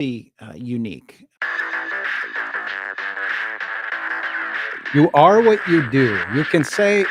unique. You are what you do. You can say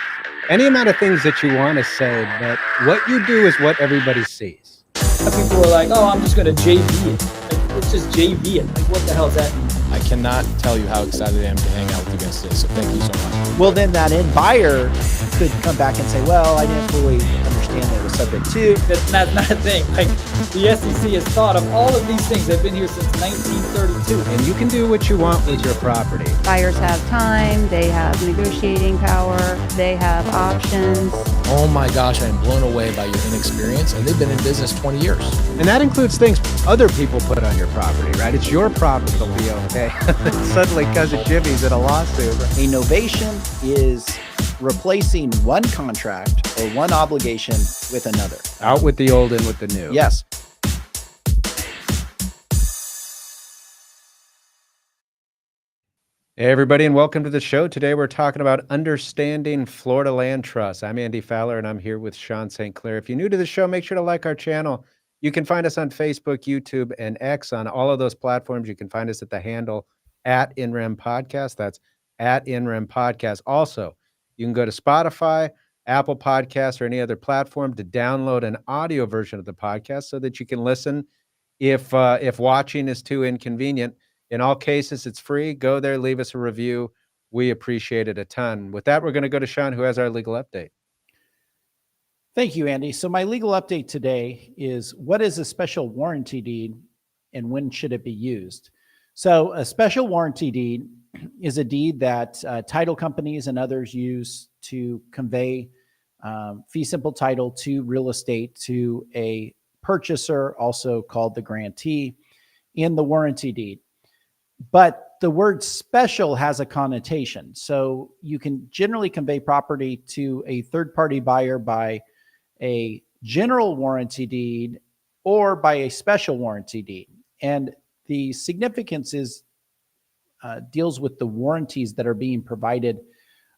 any amount of things that you want to say, but what you do is what everybody sees. People are like, oh, I'm just going to JV it. Like, let's just JV it. Like, what the hell does that mean? I cannot tell you how excited I am to hang out with you guys today, so thank you so much. Well, then that end buyer could come back and say, well, I didn't fully understand that it was subject to. That's not a thing. Like, the SEC has thought of all of these things. They've been here since 1932. And you can do what you want with your property. Buyers have time, they have negotiating power, they have options. Oh my gosh, I am blown away by your inexperience, and they've been in business 20 years. And that includes things other people put on your property, right? It's your property. It'll be okay. Suddenly, Cousin Jimmy's in a lawsuit. A novation is replacing one contract or one obligation with another. Out with the old, in with the new. Yes. Hey, everybody, and welcome to the show. Today, we're talking about understanding Florida land trusts. I'm Andy Fowler, and I'm here with Sean St. Clair. If you're new to the show, make sure to like our channel. You can find us on Facebook, YouTube, and X. On all of those platforms, you can find us at the handle @InRem Podcast. That's @InRem Podcast. Also, you can go to Spotify, Apple Podcasts, or any other platform to download an audio version of the podcast so that you can listen if watching is too inconvenient. In all cases, it's free. Go there, leave us a review. We appreciate it a ton. With that, we're going to go to Sean, who has our legal update. Thank you, Andy. So my legal update today is, what is a special warranty deed and when should it be used? So a special warranty deed is a deed that title companies and others use to convey fee simple title to real estate to a purchaser, also called the grantee, in the warranty deed. But the word special has a connotation. So you can generally convey property to a third-party buyer by a general warranty deed or by a special warranty deed. And the significance is deals with the warranties that are being provided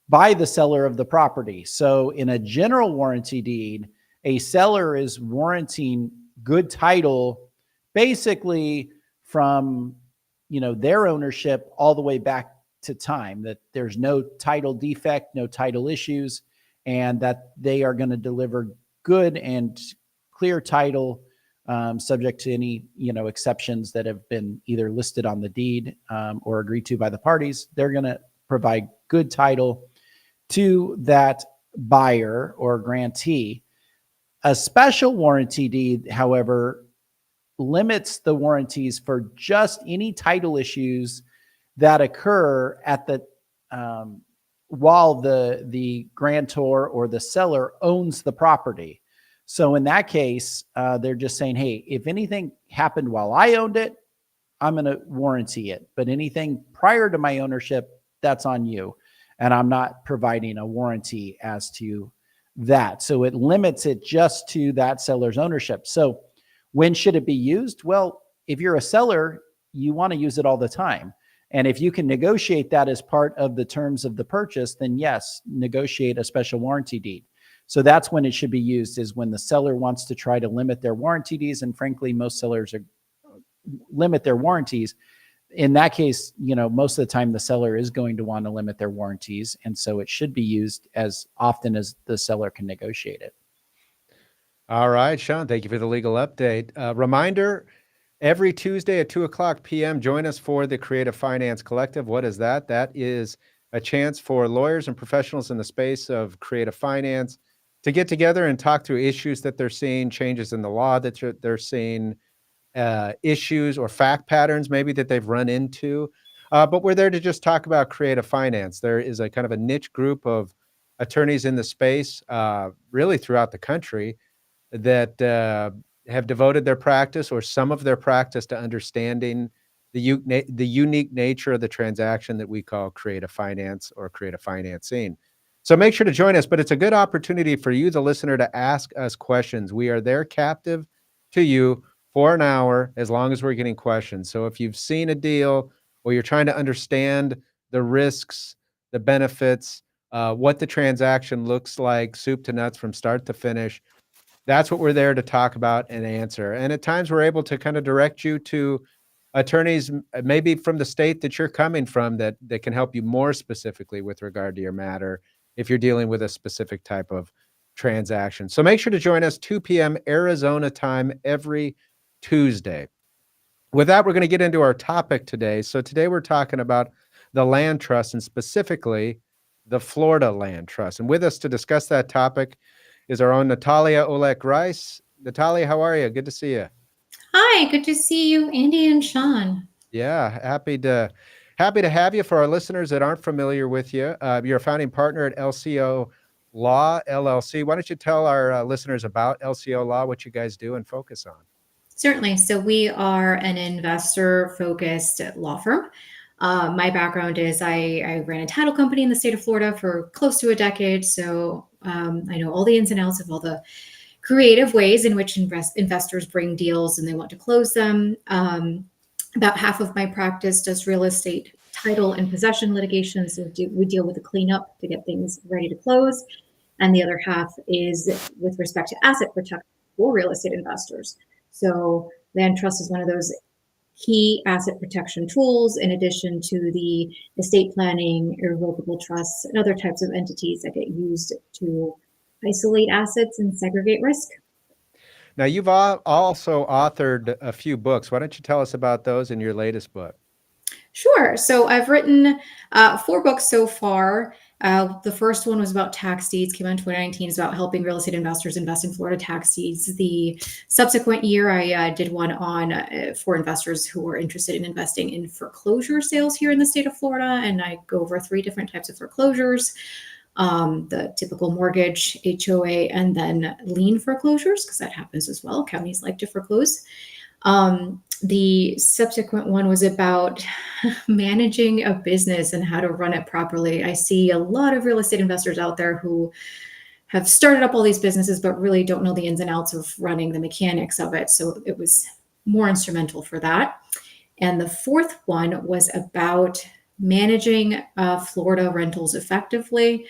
by the seller of the property. So in a general warranty deed, a seller is warranting good title basically from their ownership all the way back to time, that there's no title defect, no title issues, and that they are going to deliver good and clear title, subject to any, exceptions that have been either listed on the deed or agreed to by the parties. They're going to provide good title to that buyer or grantee. A special warranty deed, however, limits the warranties for just any title issues that occur at the while the grantor or the seller owns the property. So in that case, they're just saying, hey, if anything happened while I owned it, I'm going to warranty it. But anything prior to my ownership, that's on you. And I'm not providing a warranty as to that. So it limits it just to that seller's ownership. So when should it be used? Well, if you're a seller, you want to use it all the time. And if you can negotiate that as part of the terms of the purchase, then yes, negotiate a special warranty deed. So that's when it should be used, is when the seller wants to try to limit their warranty deeds. And frankly, most sellers limit their warranties. In that case, most of the time the seller is going to want to limit their warranties. And so it should be used as often as the seller can negotiate it. All right, Sean, thank you for the legal update. Reminder, every Tuesday at 2:00 p.m., join us for the Creative Finance Collective. What is that? That is a chance for lawyers and professionals in the space of creative finance to get together and talk through issues that they're seeing, changes in the law that they're seeing, issues or fact patterns maybe that they've run into. But we're there to just talk about creative finance. There is a kind of a niche group of attorneys in the space, really throughout the country, that have devoted their practice or some of their practice to understanding the unique nature of the transaction that we call creative finance or creative financing. So make sure to join us, but it's a good opportunity for you, the listener, to ask us questions. We are there captive to you for an hour as long as we're getting questions. So if you've seen a deal or you're trying to understand the risks, the benefits, what the transaction looks like, soup to nuts from start to finish, that's what we're there to talk about and answer. And at times we're able to kind of direct you to attorneys maybe from the state that you're coming from that can help you more specifically with regard to your matter if you're dealing with a specific type of transaction. So make sure to join us 2 p.m. Arizona time every Tuesday. With that, we're going to get into our topic today. So today we're talking about the land trust and specifically the Florida Land Trust. And with us to discuss that topic is our own Natalia Olek-Rice. Natalia, how are you? Good to see you. Hi, good to see you, Andy and Sean. Yeah, happy to have you. For our listeners that aren't familiar with you, you're a founding partner at LCO Law LLC. Why don't you tell our listeners about LCO Law, what you guys do and focus on? Certainly. So we are an investor-focused law firm. My background is I ran a title company in the state of Florida for close to a decade. So I know all the ins and outs of all the creative ways in which investors bring deals and they want to close them. About half of my practice does real estate title and possession litigation. So we deal with the cleanup to get things ready to close. And the other half is with respect to asset protection for real estate investors. So land trust is one of those key asset protection tools, in addition to the estate planning, irrevocable trusts, and other types of entities that get used to isolate assets and segregate risk. Now, you've also authored a few books. Why don't you tell us about those in your latest book? Sure. So I've written 4 books so far. The first one was about tax deeds, came out in 2019. It's about helping real estate investors invest in Florida tax deeds. The subsequent year, I did one on for investors who are interested in investing in foreclosure sales here in the state of Florida. And I go over 3 different types of foreclosures. The typical mortgage, HOA, and then lien foreclosures, because that happens as well. Counties like to foreclose. The subsequent one was about managing a business and how to run it properly. I see a lot of real estate investors out there who have started up all these businesses, but really don't know the ins and outs of running the mechanics of it. So it was more instrumental for that. And the fourth one was about managing Florida rentals effectively,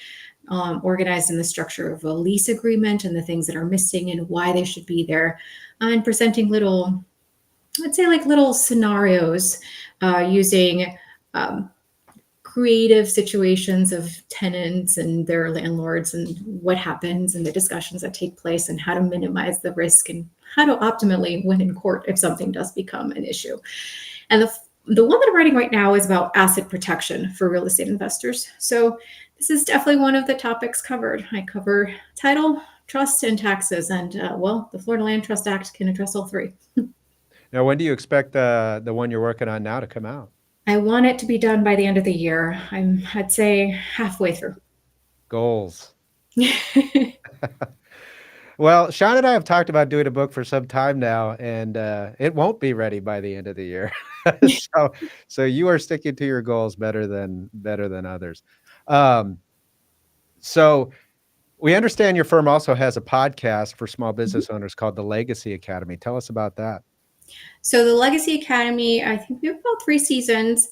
organizing the structure of a lease agreement and the things that are missing and why they should be there, and presenting little, I'd say like little scenarios using creative situations of tenants and their landlords and what happens and the discussions that take place and how to minimize the risk and how to optimally win in court if something does become an issue. And the one that I'm writing right now is about asset protection for real estate investors. So this is definitely one of the topics covered. I cover title, trust, and taxes. And well, the Florida Land Trust Act can address all 3. Now, when do you expect the one you're working on now to come out? I want it to be done by the end of the year. I'd say halfway through. Goals. Well, Sean and I have talked about doing a book for some time now, and it won't be ready by the end of the year. So you are sticking to your goals better than others. So we understand your firm also has a podcast for small business owners called the Legacy Academy. Tell us about that. So the Legacy Academy, I think we have about 3 seasons,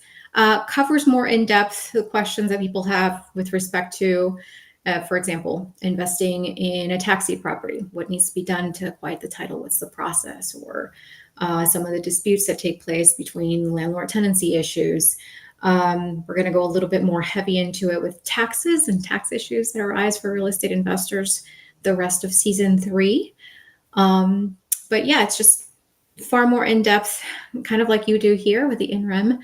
covers more in depth the questions that people have with respect to, for example, investing in a taxi property. What needs to be done to quiet the title? What's the process? Or some of the disputes that take place between landlord tenancy issues. We're going to go a little bit more heavy into it with taxes and tax issues that arise for real estate investors the rest of season 3. But yeah, it's just far more in depth, kind of like you do here with the In-Rem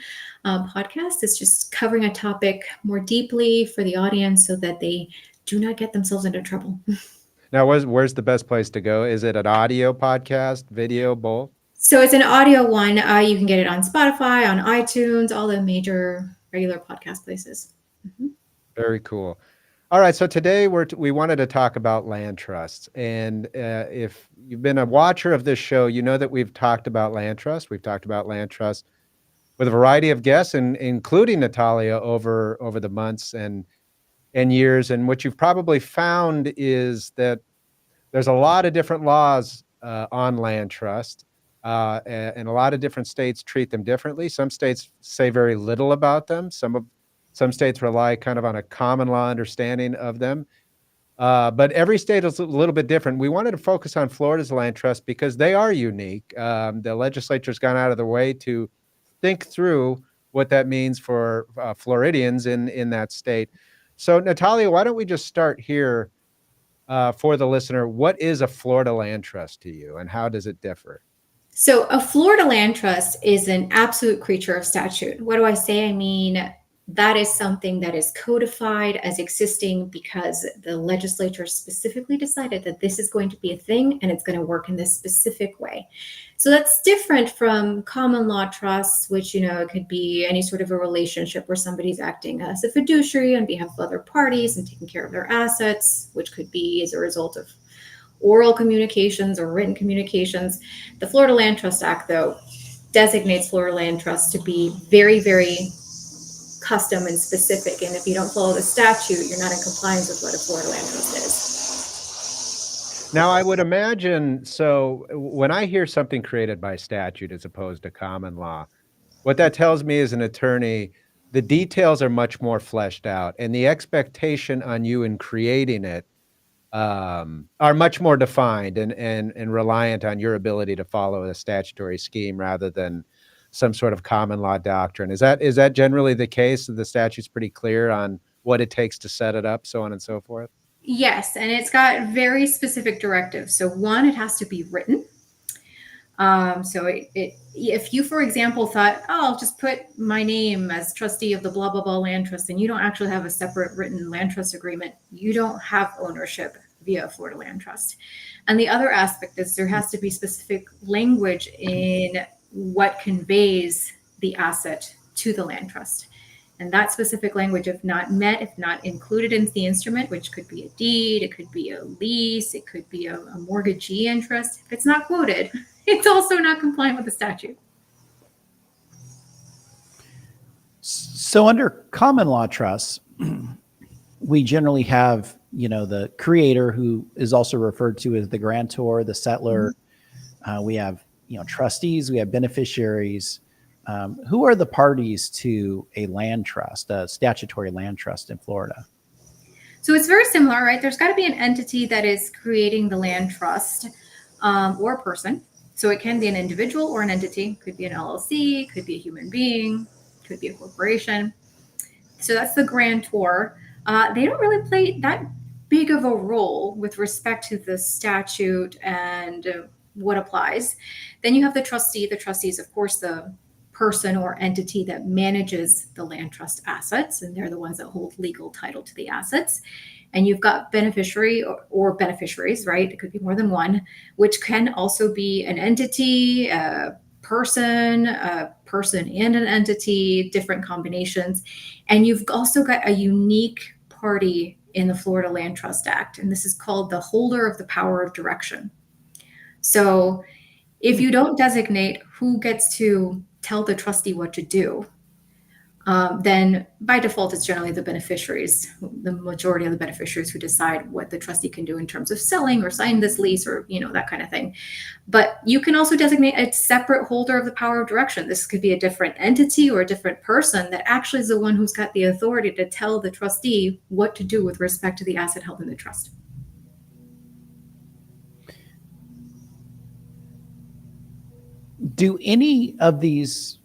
podcast. It's just covering a topic more deeply for the audience so that they do not get themselves into trouble. Now, where's the best place to go? Is it an audio podcast, video, both? So it's an audio one. You can get it on Spotify, on iTunes, all the major regular podcast places. Mm-hmm. Very cool. All right, so today we wanted to talk about land trusts. And if you've been a watcher of this show, you know that we've talked about land trust. We've talked about land trust with a variety of guests, and including Natalia over the months and years. And what you've probably found is that there's a lot of different laws on land trust, and a lot of different states treat them differently. Some states say very little about them. Some states rely kind of on a common law understanding of them. But every state is a little bit different. We wanted to focus on Florida's land trust because they are unique. The legislature's gone out of their way to think through what that means for Floridians in that state. So Natalia, why don't we just start here for the listener? What is a Florida land trust to you, and how does it differ? So a Florida land trust is an absolute creature of statute. What do I say? I mean, that is something that is codified as existing because the legislature specifically decided that this is going to be a thing and it's going to work in this specific way. So that's different from common law trusts, which, it could be any sort of a relationship where somebody's acting as a fiduciary on behalf of other parties and taking care of their assets, which could be as a result of oral communications or written communications. The Florida Land Trust Act, though, designates Florida Land Trusts to be very, very custom and specific. And if you don't follow the statute, you're not in compliance with what a Florida Land Trust is. Now, I would imagine, so when I hear something created by statute as opposed to common law, what that tells me as an attorney, the details are much more fleshed out, and the expectation on you in creating it are much more defined and reliant on your ability to follow a statutory scheme rather than some sort of common law doctrine. Is that generally the case? The statute's pretty clear on what it takes to set it up, so on and so forth? Yes, and it's got very specific directives. So one, it has to be written. If you, for example, thought, I'll just put my name as trustee of the blah, blah, blah land trust, and you don't actually have a separate written land trust agreement, you don't have ownership via a Florida land trust. And the other aspect is there has to be specific language in what conveys the asset to the land trust. And that specific language, if not met, if not included in the instrument, which could be a deed, it could be a lease, it could be a mortgagee interest, if it's not quoted, it's also not compliant with the statute. So under common law trusts, we generally have, the creator, who is also referred to as the grantor, the settlor. We have, trustees, we have beneficiaries. Who are the parties to a land trust, a statutory land trust in Florida? So it's very similar, right? There's got to be an entity that is creating the land trust, or a person. So it can be an individual or an entity. Could be an LLC, could be a human being, could be a corporation. So that's the grantor. They don't really play that big of a role with respect to the statute and what applies. Then you have the trustee. The trustee is, of course, the person or entity that manages the land trust assets, and they're the ones that hold legal title to the assets. And you've got beneficiary or beneficiaries, right? It could be more than one, which can also be an entity, a person and an entity, different combinations. And you've also got a unique party in the Florida Land Trust Act, and this is called the holder of the power of direction. So if you don't designate who gets to tell the trustee what to do, then by default, it's generally the beneficiaries, the majority of the beneficiaries who decide what the trustee can do in terms of selling or sign this lease or, that kind of thing. But you can also designate a separate holder of the power of direction. This could be a different entity or a different person that actually is the one who's got the authority to tell the trustee what to do with respect to the asset held in the trust. Do any of these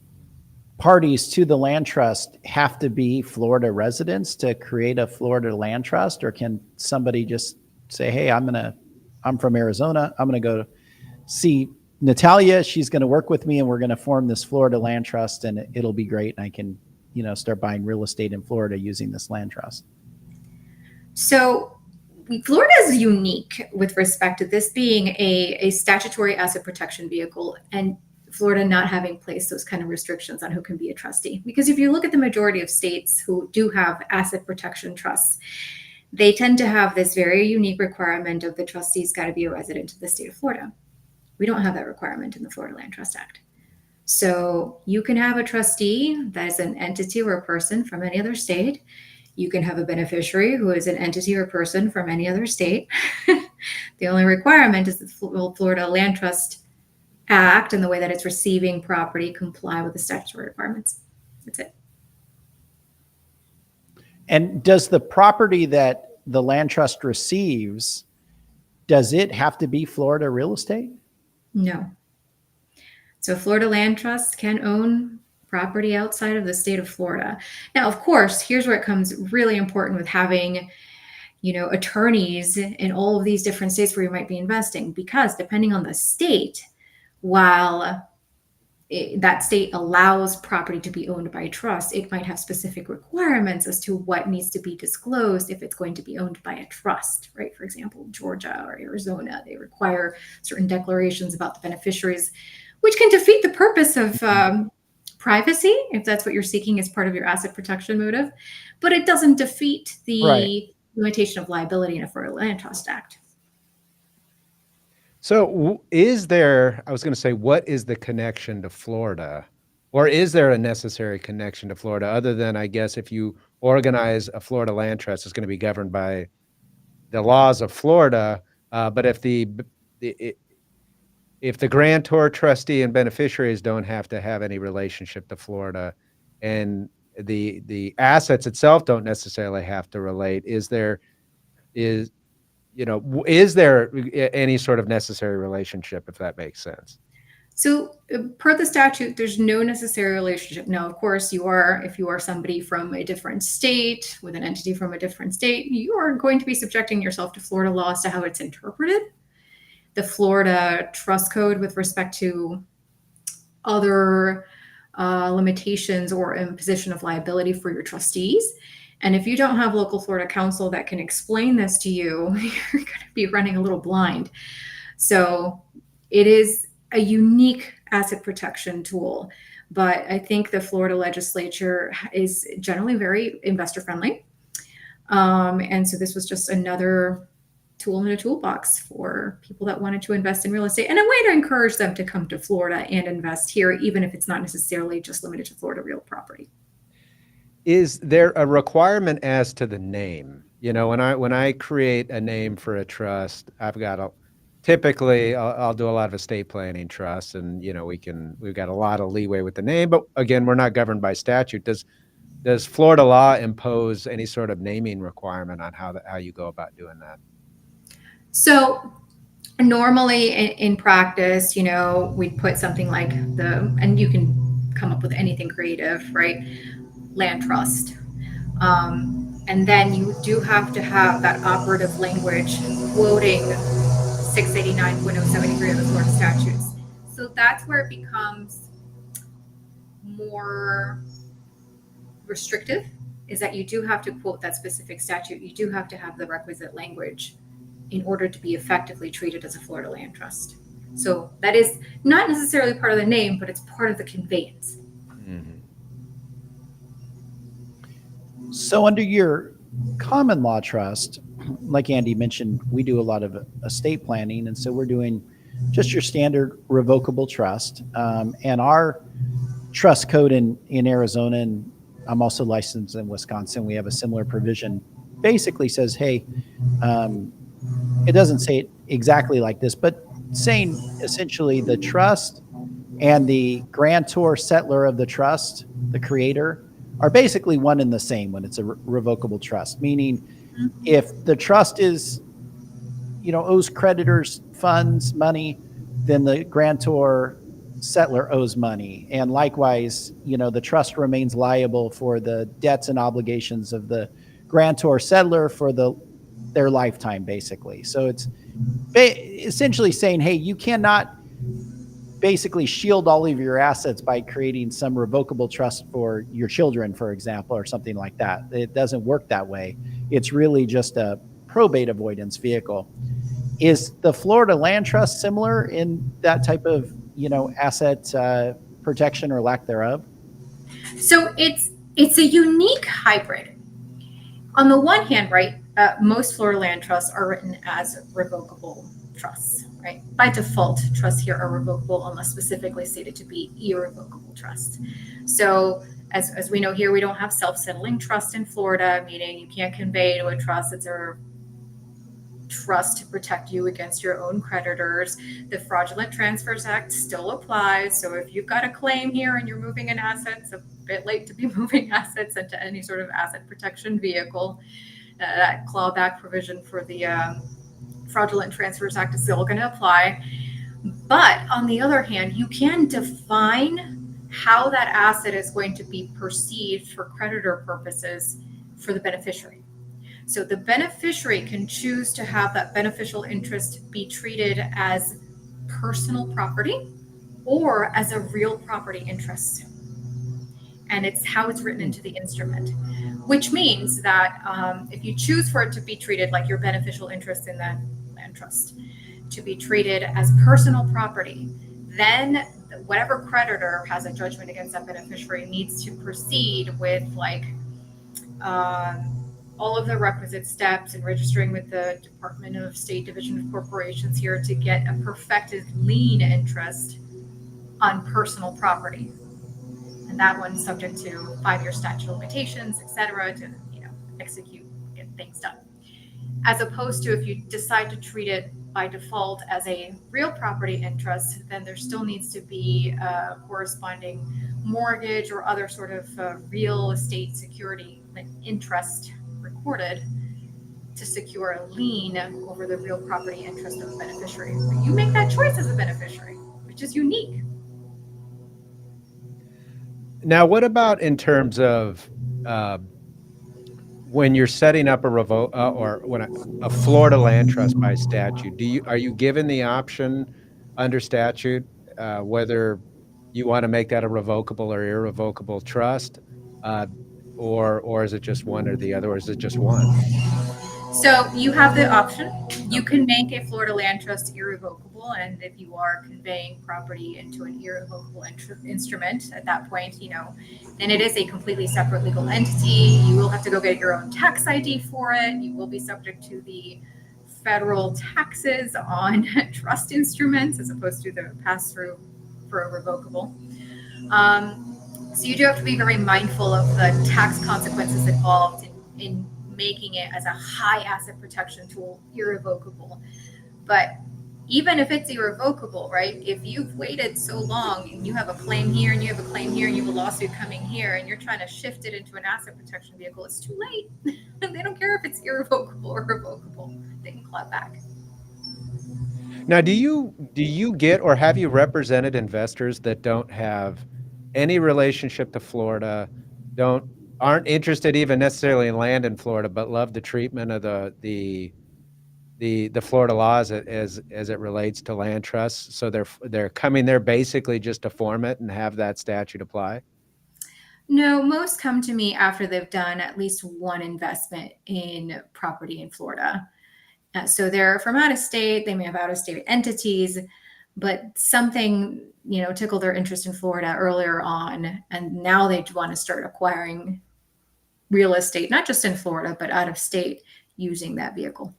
parties to the land trust have to be Florida residents to create a Florida land trust, or can somebody just say, hey, I'm from Arizona, I'm going to go see Natalia, she's going to work with me and we're going to form this Florida land trust and it'll be great, and I can start buying real estate in Florida using this land trust? So Florida is unique with respect to this being a statutory asset protection vehicle, and Florida not having placed those kind of restrictions on who can be a trustee. Because if you look at the majority of states who do have asset protection trusts, they tend to have this very unique requirement of the trustee's got to be a resident of the state of Florida. We don't have that requirement in the Florida Land Trust Act. So you can have a trustee that is an entity or a person from any other state. You can have a beneficiary who is an entity or person from any other state. The only requirement is the Florida Land Trust Act and the way that it's receiving property comply with the statutory requirements. That's it. And does the property that the land trust receives, does it have to be Florida real estate? No. So Florida Land Trust can own property outside of the state of Florida. Now, of course, here's where it comes really important with having, attorneys in all of these different states where you might be investing, because depending on the state, while that state allows property to be owned by a trust, it might have specific requirements as to what needs to be disclosed if it's going to be owned by a trust, right? For example, Georgia or Arizona, they require certain declarations about the beneficiaries, which can defeat the purpose of privacy, if that's what you're seeking as part of your asset protection motive, but it doesn't defeat the Right. limitation of liability in a Florida Land Trust Act. So is there, I was going to say, what is the connection to Florida? Or is there a necessary connection to Florida other than, I guess, if you organize a Florida land trust, it's going to be governed by the laws of Florida. But if the grantor, trustee, and beneficiaries don't have to have any relationship to Florida, and the assets itself don't necessarily have to relate, is there any sort of necessary relationship, if that makes sense? So per the statute, there's no necessary relationship. Now, of course, if you are somebody from a different state with an entity from a different state, you are going to be subjecting yourself to Florida law as to how it's interpreted. The Florida Trust Code with respect to other limitations or imposition of liability for your trustees. And if you don't have local Florida counsel that can explain this to you, you're going to be running a little blind. So it is a unique asset protection tool, but I think the Florida legislature is generally very investor friendly. And so this was just another tool in a toolbox for people that wanted to invest in real estate, and a way to encourage them to come to Florida and invest here, even if it's not necessarily just limited to Florida real property. Is there a requirement as to the name? When I create a name for a trust, typically I'll do a lot of estate planning trusts, and we've got a lot of leeway with the name, but again, we're not governed by statute. Does Florida law impose any sort of naming requirement on how you go about doing that? So normally in practice, we'd put something like and you can come up with anything creative, right? Land trust. And then you do have to have that operative language quoting 689.073 of the Florida statutes. So that's where it becomes more restrictive, is that you do have to quote that specific statute. You do have to have the requisite language in order to be effectively treated as a Florida land trust. So that is not necessarily part of the name, but it's part of the conveyance. Mm-hmm. So under your common law trust, like Andy mentioned, we do a lot of estate planning. And so we're doing just your standard revocable trust. And our trust code in Arizona, and I'm also licensed in Wisconsin, we have a similar provision, basically says, hey, it doesn't say it exactly like this, but saying essentially the trust and the grantor settler of the trust, the creator, are basically one and the same when it's a revocable trust. Meaning, if the trust owes creditors funds, money, then the grantor settler owes money. And likewise, the trust remains liable for the debts and obligations of the grantor settler for their lifetime, basically. So it's essentially saying, hey, you cannot basically shield all of your assets by creating some revocable trust for your children, for example, or something like that. It doesn't work that way. It's really just a probate avoidance vehicle. Is the Florida Land Trust similar in that type of, asset protection or lack thereof? So it's a unique hybrid. On the one hand, right, most Florida land trusts are written as revocable trusts, right? By default, trusts here are revocable unless specifically stated to be irrevocable trusts. So as we know here, we don't have self-settling trust in Florida, meaning you can't convey to a trust that's a trust to protect you against your own creditors. The Fraudulent Transfers Act still applies. So if you've got a claim here and you're moving an asset, it's a bit late to be moving assets into any sort of asset protection vehicle. That clawback provision for the Fraudulent Transfers Act is still going to apply. But on the other hand, you can define how that asset is going to be perceived for creditor purposes for the beneficiary. So the beneficiary can choose to have that beneficial interest be treated as personal property or as a real property interest. And it's how it's written into the instrument, which means that if you choose for it to be treated like your beneficial interest in the land trust, to be treated as personal property, then whatever creditor has a judgment against that beneficiary needs to proceed with like all of the requisite steps and registering with the Department of State Division of Corporations here to get a perfected lien interest on personal property. And that one's subject to 5-year statute of limitations, et cetera, to execute, get things done. As opposed to if you decide to treat it by default as a real property interest, then there still needs to be a corresponding mortgage or other sort of real estate security interest recorded to secure a lien over the real property interest of the beneficiary. But you make that choice as a beneficiary, which is unique. Now, what about in terms of when you're setting up or when a Florida land trust by statute? Are you given the option under statute whether you want to make that a revocable or irrevocable trust, or is it just one or the other, or is it just one? So you have the option. You can make a Florida land trust irrevocable, and if you are conveying property into an irrevocable instrument at that point, then it is a completely separate legal entity. You will have to go get your own tax ID for it. You will be subject to the federal taxes on trust instruments as opposed to the pass-through for a revocable. So you do have to be very mindful of the tax consequences involved in making it as a high asset protection tool irrevocable. But even if it's irrevocable, right, if you've waited so long and you have a claim here and you have a claim here and you have a lawsuit coming here and you're trying to shift it into an asset protection vehicle, it's too late. They don't care if it's irrevocable or revocable. They can claw back. Now, do you get, or have you represented investors that don't have any relationship to Florida, aren't interested even necessarily in land in Florida, but love the treatment of the Florida laws as it relates to land trusts? So they're coming there basically just to form it and have that statute apply? No, most come to me after they've done at least one investment in property in Florida. So they're from out of state, they may have out of state entities, but something, tickled their interest in Florida earlier on. And now they want to start acquiring real estate, not just in Florida, but out of state using that vehicle.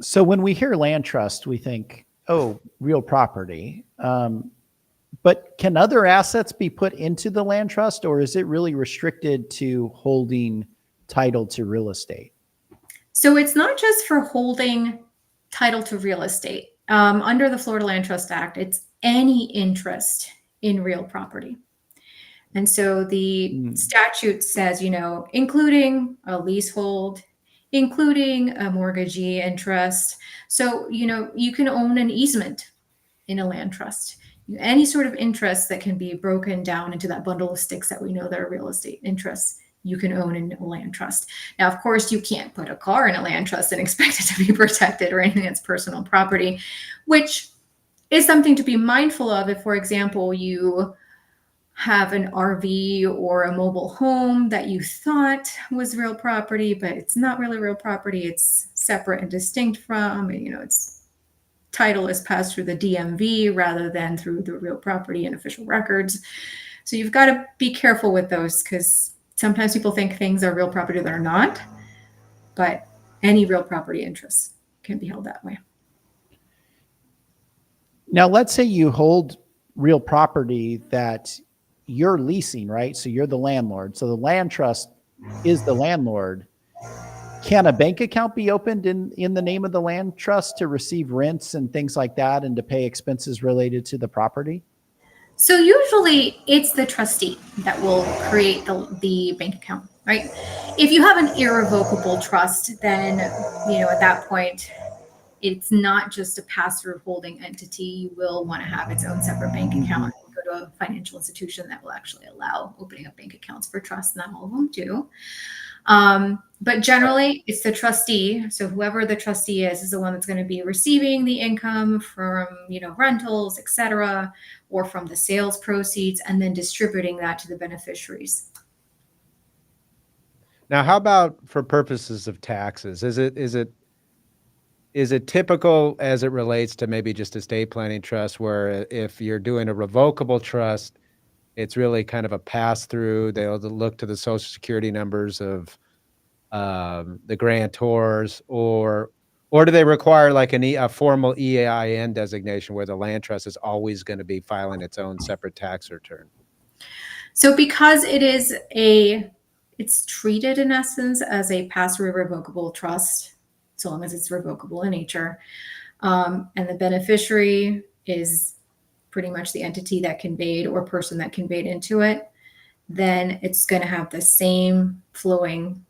So when we hear land trust, we think, oh, real property. But can other assets be put into the land trust, or is it really restricted to holding title to real estate? So it's not just for holding title to real estate. Under the Florida Land Trust Act, it's any interest in real property. And so the statute says, including a leasehold, including a mortgagee interest. So, you can own an easement in a land trust. Any sort of interest that can be broken down into that bundle of sticks that we know that are real estate interests, you can own in a land trust. Now, of course, you can't put a car in a land trust and expect it to be protected or anything that's personal property, which is something to be mindful of if, for example, you have an RV or a mobile home that you thought was real property, but it's not really real property. It's separate and distinct from, its title is passed through the DMV rather than through the real property and official records. So you've got to be careful with those, because sometimes people think things are real property that are not, but any real property interest can be held that way. Now, let's say you hold real property that you're leasing, right? So you're the landlord. So the land trust is the landlord. Can a bank account be opened in the name of the land trust to receive rents and things like that and to pay expenses related to the property? So usually it's the trustee that will create the bank account, right? If you have an irrevocable trust, then, at that point, it's not just a pass-through holding entity. You will want to have its own separate bank account. Go to a financial institution that will actually allow opening up bank accounts for trusts. Not all of them do. But generally, it's the trustee. So whoever the trustee is the one that's going to be receiving the income from, rentals, et cetera, or from the sales proceeds, and then distributing that to the beneficiaries. Now, how about for purposes of taxes? Is it typical as it relates to maybe just estate planning trust, where if you're doing a revocable trust, it's really kind of a pass through? They'll look to the social security numbers of the grantors, or do they require like a formal EIN designation where the land trust is always going to be filing its own separate tax return? So because it's treated in essence as a pass-through revocable trust, so long as it's revocable in nature, and the beneficiary is pretty much the entity that conveyed or person that conveyed into it, then it's going to have the same flowing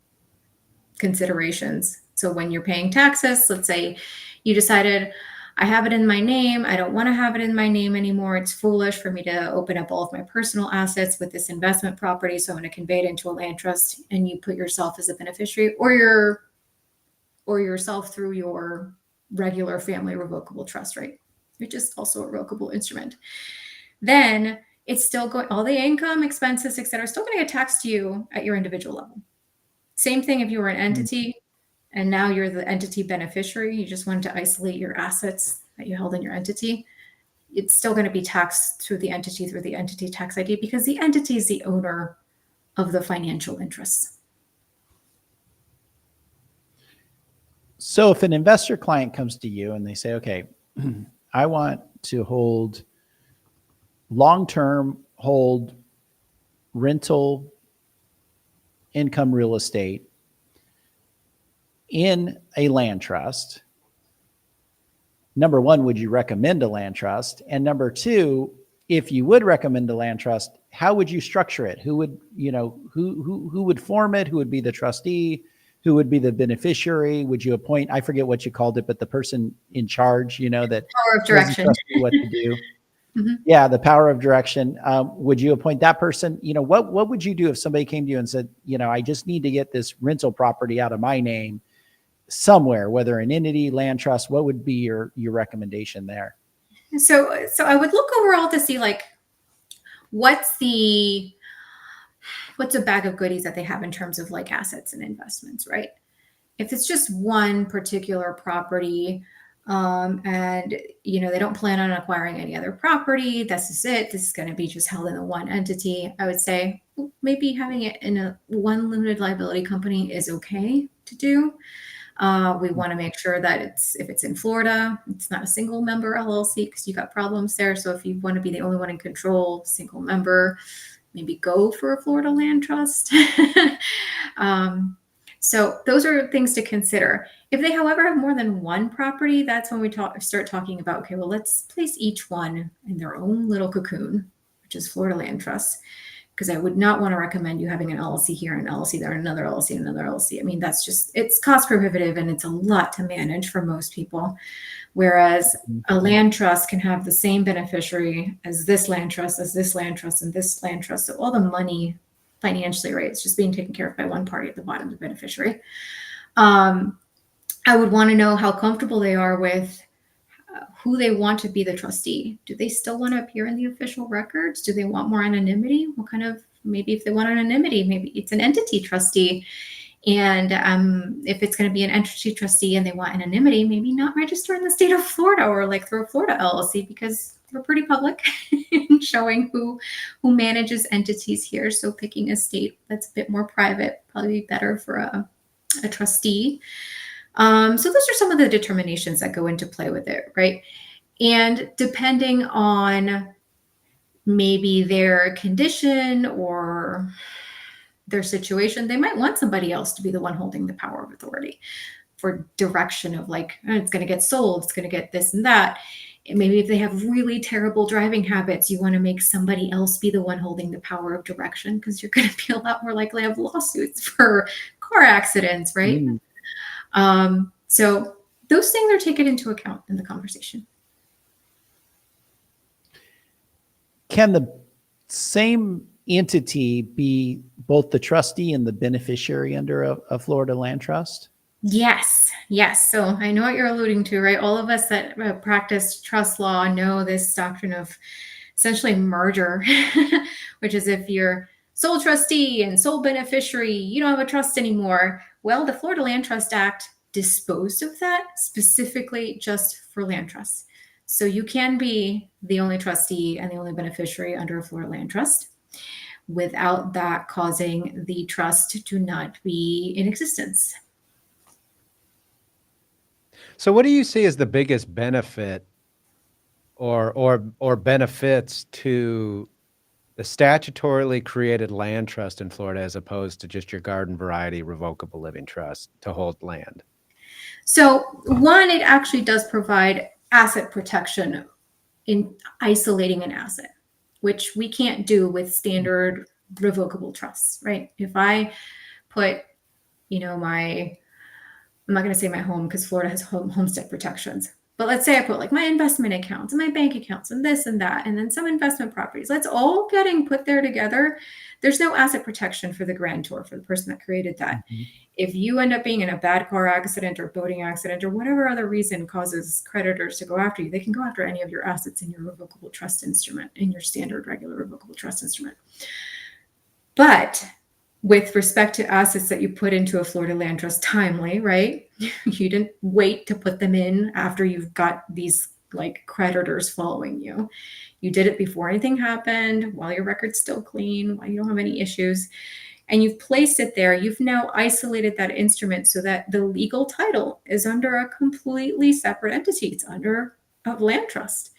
considerations. So when you're paying taxes, let's say you decided, I have it in my name, I don't want to have it in my name anymore, it's foolish for me to open up all of my personal assets with this investment property, so I'm going to convey it into a land trust, and you put yourself as a beneficiary, or yourself through your regular family revocable trust, right? Which is also a revocable instrument. Then it's still going, all the income, expenses, et cetera, still going to get taxed to you at your individual level. Same thing if you were an entity and now you're the entity beneficiary, you just wanted to isolate your assets that you held in your entity. It's still going to be taxed through the entity tax ID, because the entity is the owner of the financial interests. So if an investor client comes to you and they say, okay, I want to hold long-term rental income real estate in a land trust, number one, would you recommend a land trust? And number two, if you would recommend a land trust, how would you structure it? Who would, who would form it? Who would be the trustee? Who would be the beneficiary? Would you appoint, I forget what you called it, but the person in charge, that Power of direction. what to do. Yeah, the power of direction. Would you appoint that person? What would you do if somebody came to you and said, I just need to get this rental property out of my name somewhere, whether an entity, land trust? What would be your recommendation there? So I would look overall to see what's a bag of goodies that they have in terms of assets and investments, right? If it's just one particular property, and they don't plan on acquiring any other property, this is it, this is going to be just held in the one entity, I would say maybe having it in one limited liability company is okay to do. We want to make sure that if it's in Florida, it's not a single member LLC, because you got problems there. So if you want to be the only one in control, single member, maybe go for a Florida land trust. So those are things to consider. If they, however, have more than one property, that's when we start talking about, okay, well, let's place each one in their own little cocoon, which is Florida land trusts. Because I would not want to recommend you having an LLC here, an LLC there, another LLC, another LLC. I mean, it's cost prohibitive and it's a lot to manage for most people. Whereas a land trust can have the same beneficiary as this land trust, and this land trust. So all the money financially, right, it's just being taken care of by one party at the bottom, the beneficiary. I would want to know how comfortable they are with who they want to be the trustee. Do they still want to appear in the official records? Do they want more anonymity? Maybe if they want anonymity, maybe it's an entity trustee. And if it's going to be an entity trustee and they want anonymity, maybe not register in the state of Florida or through a Florida LLC, because we're pretty public in showing who manages entities here. So picking a state that's a bit more private, probably better for a trustee. So those are some of the determinations that go into play with it, right? And depending on maybe their condition or their situation, they might want somebody else to be the one holding the power of authority for direction of it's going to get sold, it's going to get this and that. And maybe if they have really terrible driving habits, you want to make somebody else be the one holding the power of direction, because you're going to be a lot more likely to have lawsuits for car accidents, right? So those things are taken into account in the conversation. Can the same entity be both the trustee and the beneficiary under a Florida land trust? Yes, yes. So I know what you're alluding to, right? All of us that practice trust law know this doctrine of essentially merger, which is if you're sole trustee and sole beneficiary, you don't have a trust anymore. Well, the Florida Land Trust Act disposed of that specifically just for land trusts. So you can be the only trustee and the only beneficiary under a Florida land trust without that causing the trust to not be in existence. So what do you see as the biggest benefit or benefits to the statutorily created land trust in Florida as opposed to just your garden variety revocable living trust to hold land? So one, it actually does provide asset protection in isolating an asset, which we can't do with standard revocable trusts, right? If I put, I'm not going to say my home because Florida has homestead protections. But let's say I put like my investment accounts and my bank accounts and this and that, and then some investment properties. That's all getting put there together. There's no asset protection for the grantor, for the person that created that. Mhm. If you end up being in a bad car accident or boating accident or whatever other reason causes creditors to go after you, they can go after any of your assets in your revocable trust instrument, in your standard regular revocable trust instrument. But with respect to assets that you put into a Florida land trust timely, right? You didn't wait to put them in after you've got these like creditors following you. You did it before anything happened, while your record's still clean, while you don't have any issues. And you've placed it there. You've now isolated that instrument so that the legal title is under a completely separate entity. It's under a land trust.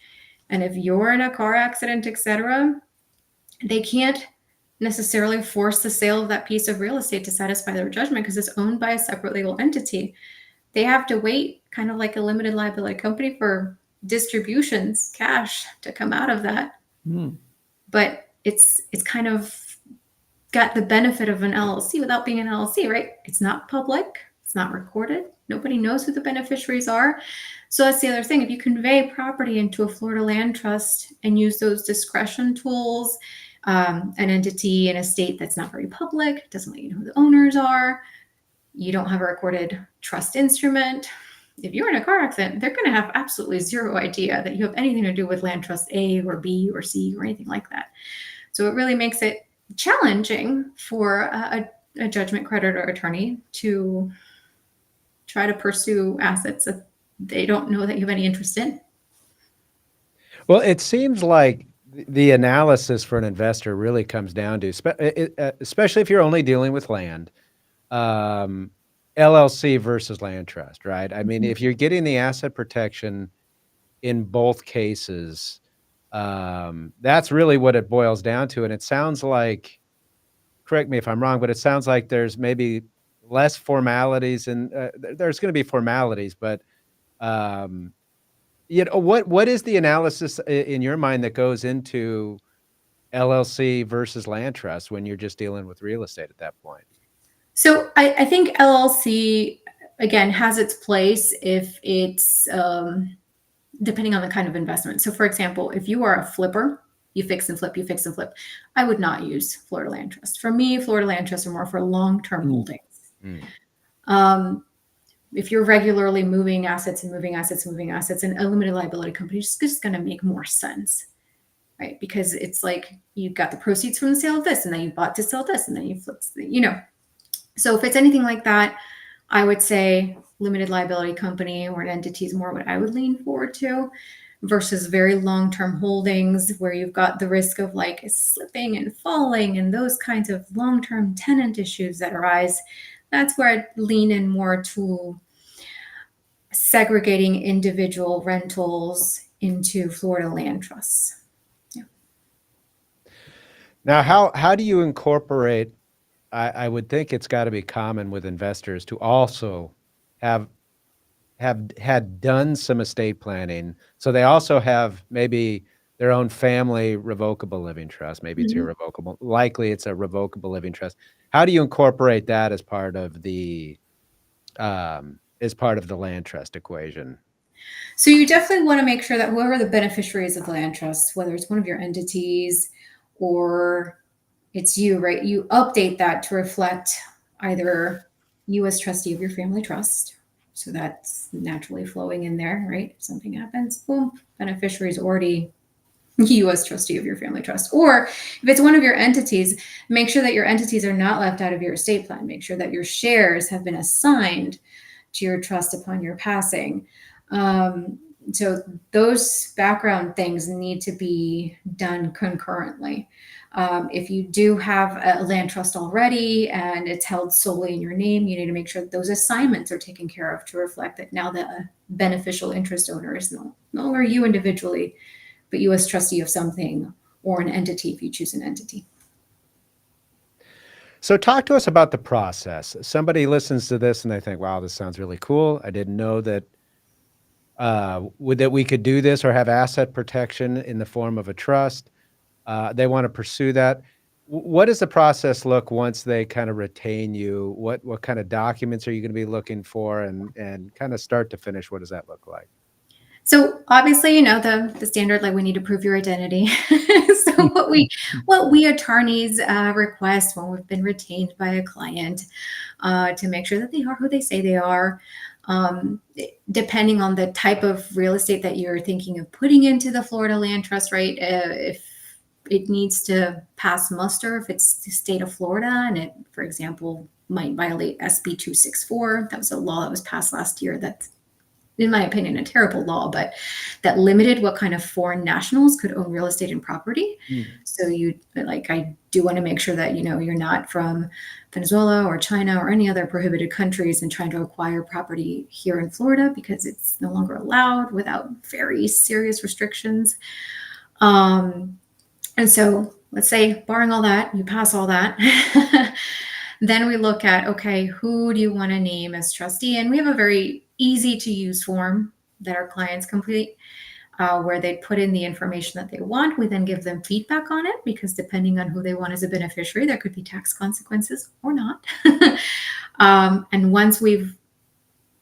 And if you're in a car accident, etc., they can't necessarily force the sale of that piece of real estate to satisfy their judgment because it's owned by a separate legal entity. They have to wait, kind of like a limited liability company, for distributions, cash to come out of that. But it's kind of got the benefit of an LLC without being an LLC, right? It's not public, it's not recorded, nobody knows who the beneficiaries are. So that's the other thing. If you convey property into a Florida land trust and use those discretion tools, an entity in a state that's not very public, doesn't let you know who the owners are, you don't have a recorded trust instrument. If you're in a car accident, they're going to have absolutely zero idea that you have anything to do with land trust A or B or C or anything like that. So it really makes it challenging for a judgment creditor attorney to try to pursue assets that they don't know that you have any interest in. Well, it seems like the analysis for an investor really comes down to, especially if you're only dealing with land, LLC versus land trust, right? I mean, if you're getting the asset protection in both cases, that's really what it boils down to. And it sounds like, correct me if I'm wrong, but it sounds like there's maybe less formalities, and there's going to be formalities, but what is the analysis in your mind that goes into LLC versus land trust when you're just dealing with real estate at that point? So I think LLC, again, has its place if it's depending on the kind of investment. So for example, if you are a flipper, you fix and flip, I would not use Florida Land Trust. For me, Florida Land Trusts are more for long-term holdings. If you're regularly moving assets, and a limited liability company is just going to make more sense, right? Because it's like you've got the proceeds from the sale of this, and then you bought to sell this, and then you flipped, So if it's anything like that, I would say limited liability company or an entity is more what I would lean forward to, versus very long-term holdings where you've got the risk of like slipping and falling and those kinds of long-term tenant issues that arise. That's where I'd lean in more to segregating individual rentals into Florida land trusts. Yeah. Now, how do you incorporate? I would think it's got to be common with investors to also have had done some estate planning, so they also have maybe their own family revocable living trust. Maybe it's irrevocable. Likely, it's a revocable living trust. How do you incorporate that as part of the is part of the land trust equation? So you definitely want to make sure that whoever the beneficiaries of the land trust, whether it's one of your entities or it's you, right? You update that to reflect either you as trustee of your family trust. So that's naturally flowing in there, right? If something happens, boom, beneficiary is already you as trustee of your family trust. Or if it's one of your entities, make sure that your entities are not left out of your estate plan. Make sure that your shares have been assigned to your trust upon your passing. So those background things need to be done concurrently. If you do have a land trust already and it's held solely in your name, you need to make sure that those assignments are taken care of to reflect that now the beneficial interest owner is no longer you individually, but you as trustee of something or an entity if you choose an entity. So talk to us about the process. Somebody listens to this and they think, wow, this sounds really cool. I didn't know that that we could do this or have asset protection in the form of a trust. They want to pursue that. What does the process look once they kind of retain you? What kind of documents are you going to be looking for, and kind of start to finish, what does that look like? So obviously, the standard, like we need to prove your identity. So what we attorneys request when we've been retained by a client to make sure that they are who they say they are. Depending on the type of real estate that you're thinking of putting into the Florida Land Trust, right? If it needs to pass muster, if it's the state of Florida and it, for example, might violate SB 264. That was a law that was passed last year that's, in my opinion, a terrible law, but that limited what kind of foreign nationals could own real estate and property. So I do want to make sure that, you're not from Venezuela or China or any other prohibited countries and trying to acquire property here in Florida, because it's no longer allowed without very serious restrictions. And so let's say, barring all that, you pass all that. Then we look at, okay, who do you want to name as trustee? And we have a very easy to use form that our clients complete where they put in the information that they want. We then give them feedback on it, because depending on who they want as a beneficiary, there could be tax consequences or not. And once we've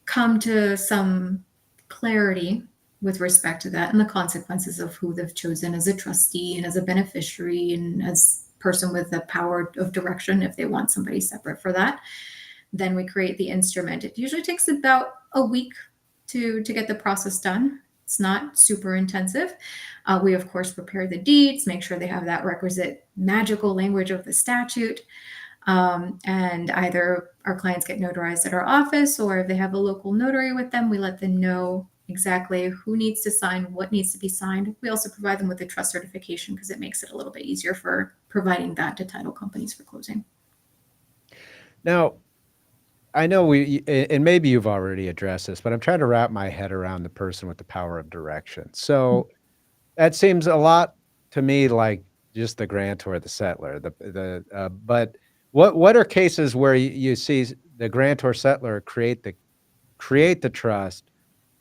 come to some clarity with respect to that and the consequences of who they've chosen as a trustee and as a beneficiary and as person with the power of direction, if they want somebody separate for that, then we create the instrument. It usually takes about a week to get the process done. It's not super intensive. We, of course, prepare the deeds, make sure they have that requisite magical language of the statute. And either our clients get notarized at our office, or if they have a local notary with them, we let them know exactly who needs to sign, what needs to be signed. We also provide them with a trust certification because it makes it a little bit easier for providing that to title companies for closing. Now, I know and maybe you've already addressed this, but I'm trying to wrap my head around the person with the power of direction. So that seems a lot to me like just the grantor, the settler. But what are cases where you see the grantor settler create the trust,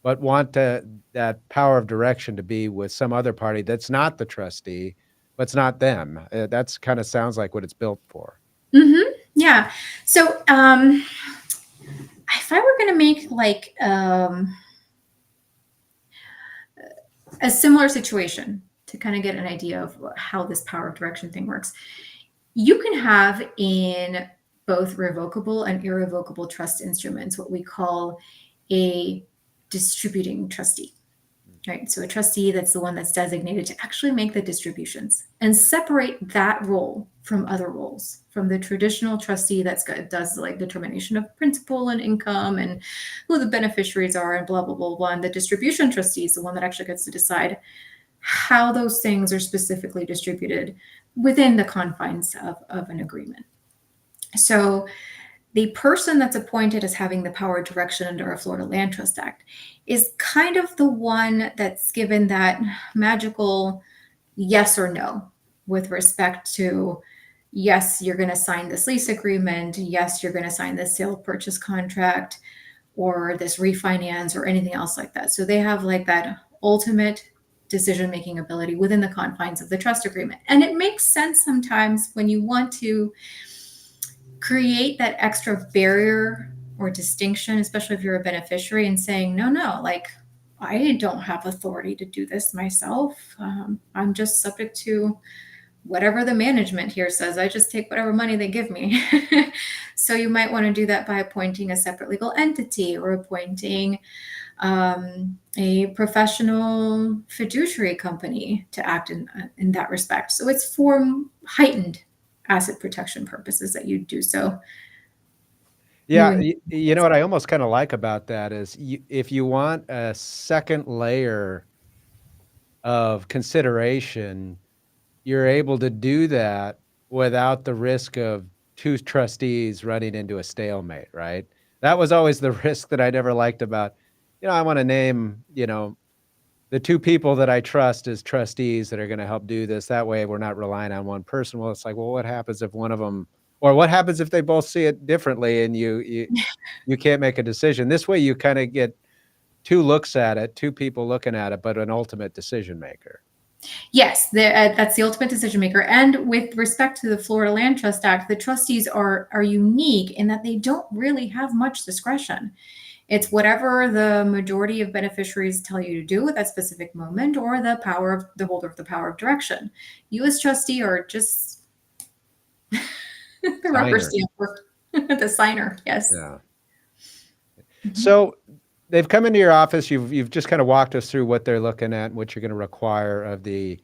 but want that power of direction to be with some other party that's not the trustee, but it's not them? That's kind of sounds like what it's built for. Mm-hmm. Yeah. So if I were going to make like a similar situation to kind of get an idea of how this power of direction thing works, you can have in both revocable and irrevocable trust instruments what we call a distributing trustee, right? So a trustee that's the one that's designated to actually make the distributions and separate that role from other roles, from the traditional trustee does like determination of principal and income and who the beneficiaries are and blah, blah, blah, blah. And the distribution trustee is the one that actually gets to decide how those things are specifically distributed within the confines of an agreement. So the person that's appointed as having the power of direction under our Florida Land Trust Act is kind of the one that's given that magical yes or no with respect to, yes, you're going to sign this lease agreement. Yes, you're going to sign this sale purchase contract or this refinance or anything else like that. So they have like that ultimate decision-making ability within the confines of the trust agreement. And it makes sense sometimes when you want to create that extra barrier or distinction, especially if you're a beneficiary, and saying, no, like, I don't have authority to do this myself. I'm just subject to whatever the management here says. I just take whatever money they give me. So you might want to do that by appointing a separate legal entity or appointing a professional fiduciary company to act in that respect. So it's for heightened asset protection purposes that you do so. Yeah, you know what I almost kind of like about that is if you want a second layer of consideration, you're able to do that without the risk of two trustees running into a stalemate, right? That was always the risk that I never liked about, I want to name, the two people that I trust as trustees that are going to help do this. That way we're not relying on one person. Well, it's like, well, what happens if one of them, or what happens if they both see it differently and you can't make a decision? This way you kind of get two looks at it, two people looking at it, but an ultimate decision maker. Yes, that's the ultimate decision maker. And with respect to the Florida Land Trust Act, the trustees are unique in that they don't really have much discretion. It's whatever the majority of beneficiaries tell you to do at that specific moment, or the holder of the power of direction. You as trustee are just the rubber stamper, the signer. Yes. Yeah. So they've come into your office. You've just kind of walked us through what they're looking at and what you're going to require of the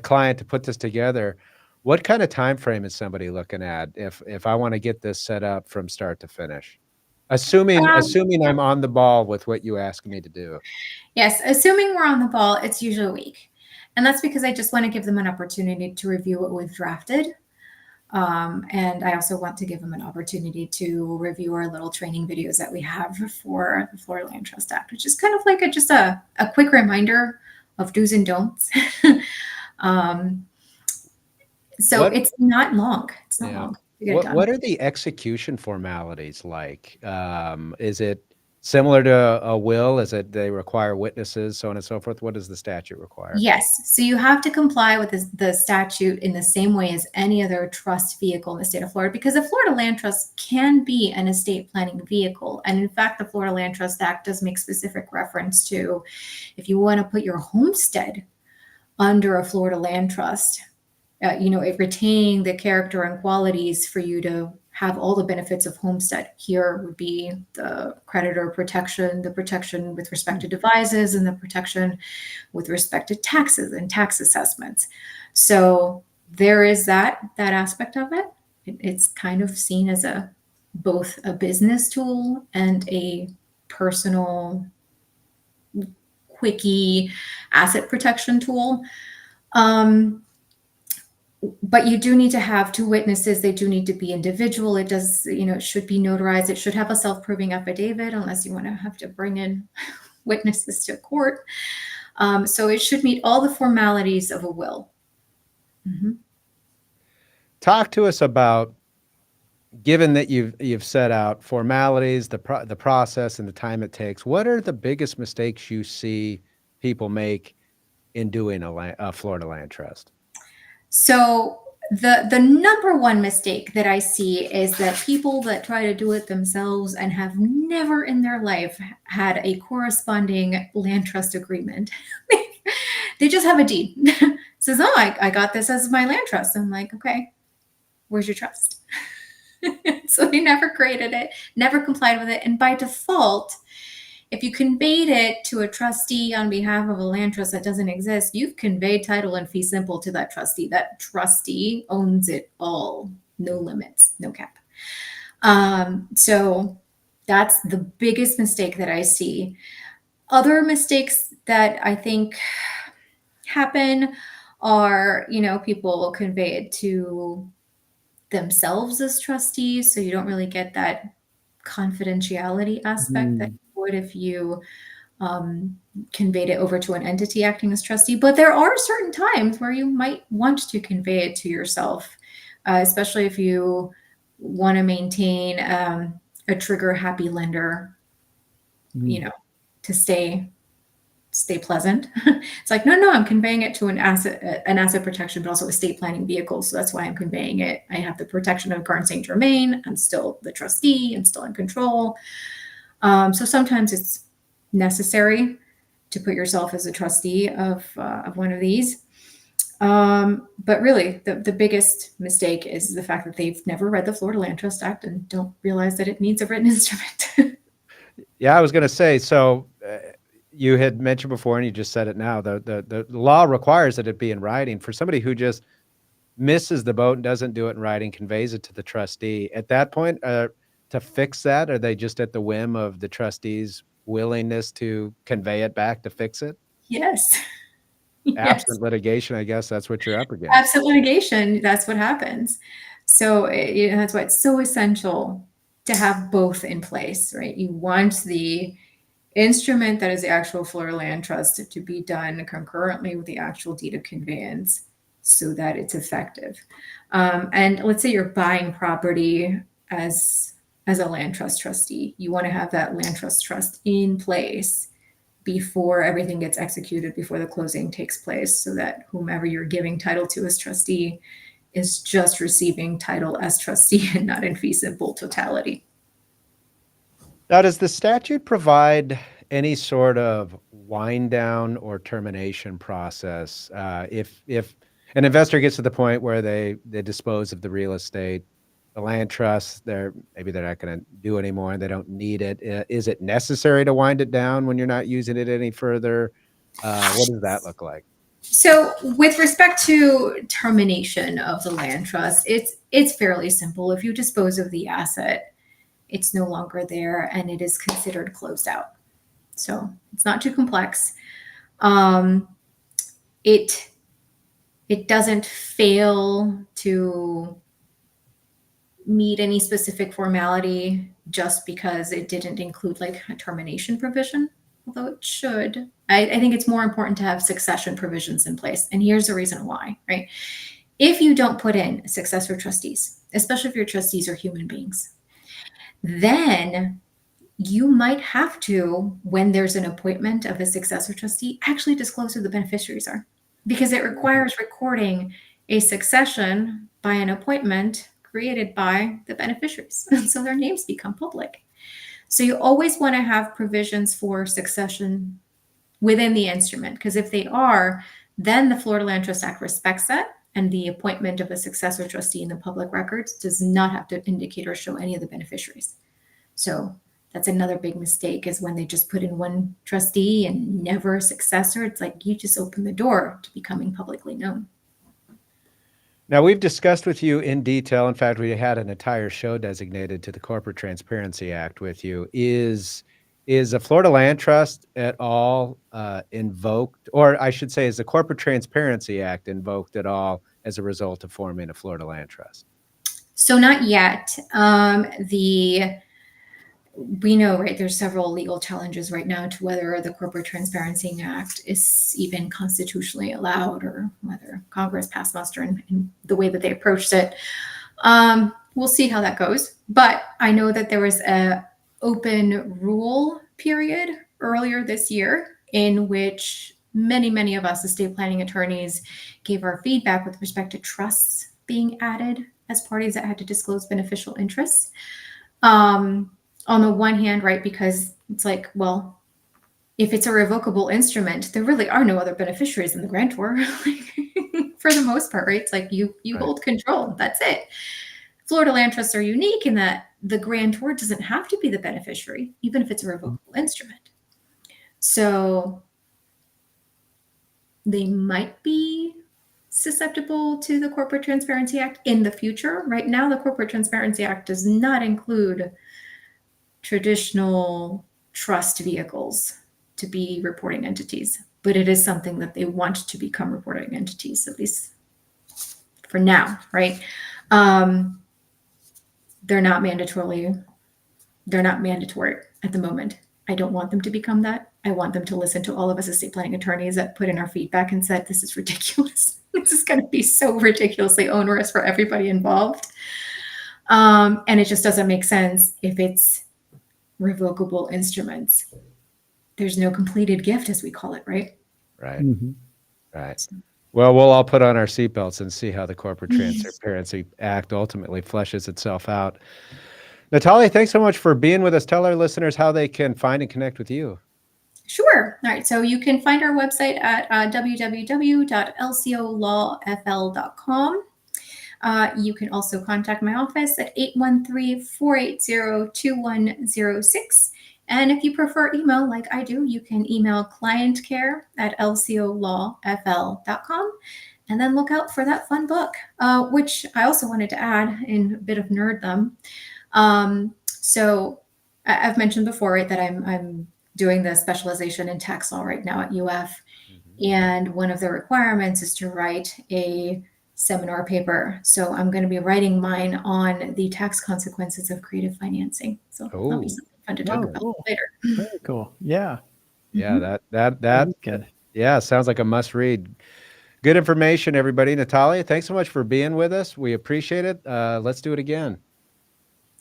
client to put this together. What kind of time frame is somebody looking at if I want to get this set up from start to finish? Assuming I'm on the ball with what you ask me to do. Yes, assuming we're on the ball, it's usually a week. And that's because I just want to give them an opportunity to review what we've drafted. And I also want to give them an opportunity to review our little training videos that we have for the Florida Land Trust Act, which is kind of like just a quick reminder of do's and don'ts. It's not long. It's not long. What are the execution formalities like? Is it similar to a will? Is it they require witnesses, so on and so forth? What does the statute require? Yes. So you have to comply with the statute in the same way as any other trust vehicle in the state of Florida, because the Florida Land Trust can be an estate planning vehicle. And in fact, the Florida Land Trust Act does make specific reference to if you want to put your homestead under a Florida land trust, it retaining the character and qualities for you to have all the benefits of homestead. Here would be the creditor protection, the protection with respect to devises, and the protection with respect to taxes and tax assessments. So there is that aspect of it. It's kind of seen as both a business tool and a personal quickie asset protection tool. But you do need to have two witnesses. They do need to be individual. It does, it should be notarized. It should have a self-proving affidavit, unless you want to have to bring in witnesses to court. So it should meet all the formalities of a will. Mm-hmm. Talk to us about, given that you've set out formalities, the process and the time it takes, what are the biggest mistakes you see people make in doing a Florida land trust? So the number one mistake that I see is that people that try to do it themselves and have never in their life had a corresponding land trust agreement. They just have a deed. It says, oh, I got this as my land trust. I'm like, okay, where's your trust? So they never created it, never complied with it. And by default, if you conveyed it to a trustee on behalf of a land trust that doesn't exist, you've conveyed title and fee simple to that trustee. That trustee owns it all. No limits, no cap. So that's the biggest mistake that I see. Other mistakes that I think happen are, people convey it to themselves as trustees. So you don't really get that confidentiality aspect that you would if you conveyed it over to an entity acting as trustee. But there are certain times where you might want to convey it to yourself, especially if you want to maintain a trigger happy lender, to stay stay pleasant. It's like, no, I'm conveying it to an asset protection, but also estate planning vehicle. So that's why I'm conveying it. I have the protection of Garn St. Germain. I'm still the trustee. I'm still in control. So sometimes it's necessary to put yourself as a trustee of one of these. But really, the biggest mistake is the fact that they've never read the Florida Land Trust Act and don't realize that it needs a written instrument. Yeah, I was going to say, so you had mentioned before, and you just said it now, the law requires that it be in writing. For somebody who just misses the boat and doesn't do it in writing, conveys it to the trustee, at that point, to fix that, are they just at the whim of the trustee's willingness to convey it back to fix it? Yes. Absent litigation, I guess that's what you're up against. Absent litigation, that's what happens. So that's why it's so essential to have both in place, right? You want the instrument that is the actual Florida Land Trust to be done concurrently with the actual deed of conveyance so that it's effective. And let's say you're buying property as a land trust trustee. You want to have that land trust in place before everything gets executed, before the closing takes place, so that whomever you're giving title to as trustee is just receiving title as trustee and not in fee simple totality. Now, does the statute provide any sort of wind down or termination process if an investor gets to the point where they dispose of the real estate, the land trust, maybe they're not going to do anymore and they don't need it? Is it necessary to wind it down when you're not using it any further? What does that look like? So with respect to termination of the land trust, it's fairly simple. If you dispose of the asset, it's no longer there and it is considered closed out. So it's not too complex. It doesn't fail to meet any specific formality just because it didn't include like a termination provision, although it should. I think it's more important to have succession provisions in place. And here's the reason why, right? If you don't put in successor trustees, especially if your trustees are human beings, then you might have to, when there's an appointment of a successor trustee, actually disclose who the beneficiaries are, because it requires recording a succession by an appointment created by the beneficiaries. So their names become public. So you always want to have provisions for succession within the instrument, because if they are, then the Florida Land Trust Act respects that, and the appointment of a successor trustee in the public records does not have to indicate or show any of the beneficiaries. So that's another big mistake, is when they just put in one trustee and never a successor. It's like you just open the door to becoming publicly known. Now, we've discussed with you in detail. In fact, we had an entire show designated to the Corporate Transparency Act with you. Is a Florida Land Trust at all invoked, or I should say, is the Corporate Transparency Act invoked at all as a result of forming a Florida Land Trust? So not yet. We know, right, there's several legal challenges right now to whether the Corporate Transparency Act is even constitutionally allowed, or whether Congress passed muster in the way that they approached it. We'll see how that goes. But I know that there was a open rule period earlier this year in which many of us estate planning attorneys gave our feedback with respect to trusts being added as parties that had to disclose beneficial interests. On the one hand, right, because it's like, well, if it's a revocable instrument, there really are no other beneficiaries in the grantor, for the most part, right? It's like you Right. hold control. That's it. Florida land trusts are unique in that the grantor doesn't have to be the beneficiary, even if it's a revocable instrument. So they might be susceptible to the Corporate Transparency Act in the future. Right now, the Corporate Transparency Act does not include traditional trust vehicles to be reporting entities, but it is something that they want to become reporting entities, at least for now, right? They're not mandatory at the moment. I don't want them to become that. I want them to listen to all of us estate planning attorneys that put in our feedback and said, this is ridiculous. This is going to be so ridiculously onerous for everybody involved. And it just doesn't make sense if it's revocable instruments. there's no completed gift, as we call it, right? Right. Mhm. Right. Well, we'll all put on our seatbelts and see how the Corporate Yes. Transparency Act ultimately fleshes itself out. Natalia, thanks so much for being with us. Tell our listeners how they can find and connect with you. Sure. All right. So you can find our website at www.lcolawfl.com. You can also contact my office at 813-480-2106. And if you prefer email like I do, you can email clientcare@lcolawfl.com. And then look out for that fun book, which I also wanted to add in a bit of nerddom. So I've mentioned before, right, that I'm doing the specialization in tax law right now at UF. And one of the requirements is to write a seminar paper. So I'm going to be writing mine on the tax consequences of creative financing. So that'll be something fun to talk Oh, about cool. later. Very cool. Yeah. Yeah, that Very good. yeah, sounds like a must read. Good information, everybody. Natalia, thanks so much for being with us. We appreciate it. Let's do it again.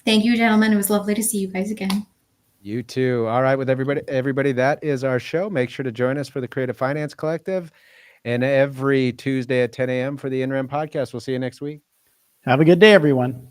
Thank you, gentlemen. It was lovely to see you guys again. You too. All right, with everybody, that is our show. Make sure to join us for the Creative Finance Collective and every Tuesday at 10 a.m. for the NREM podcast. We'll see you next week. Have a good day, everyone.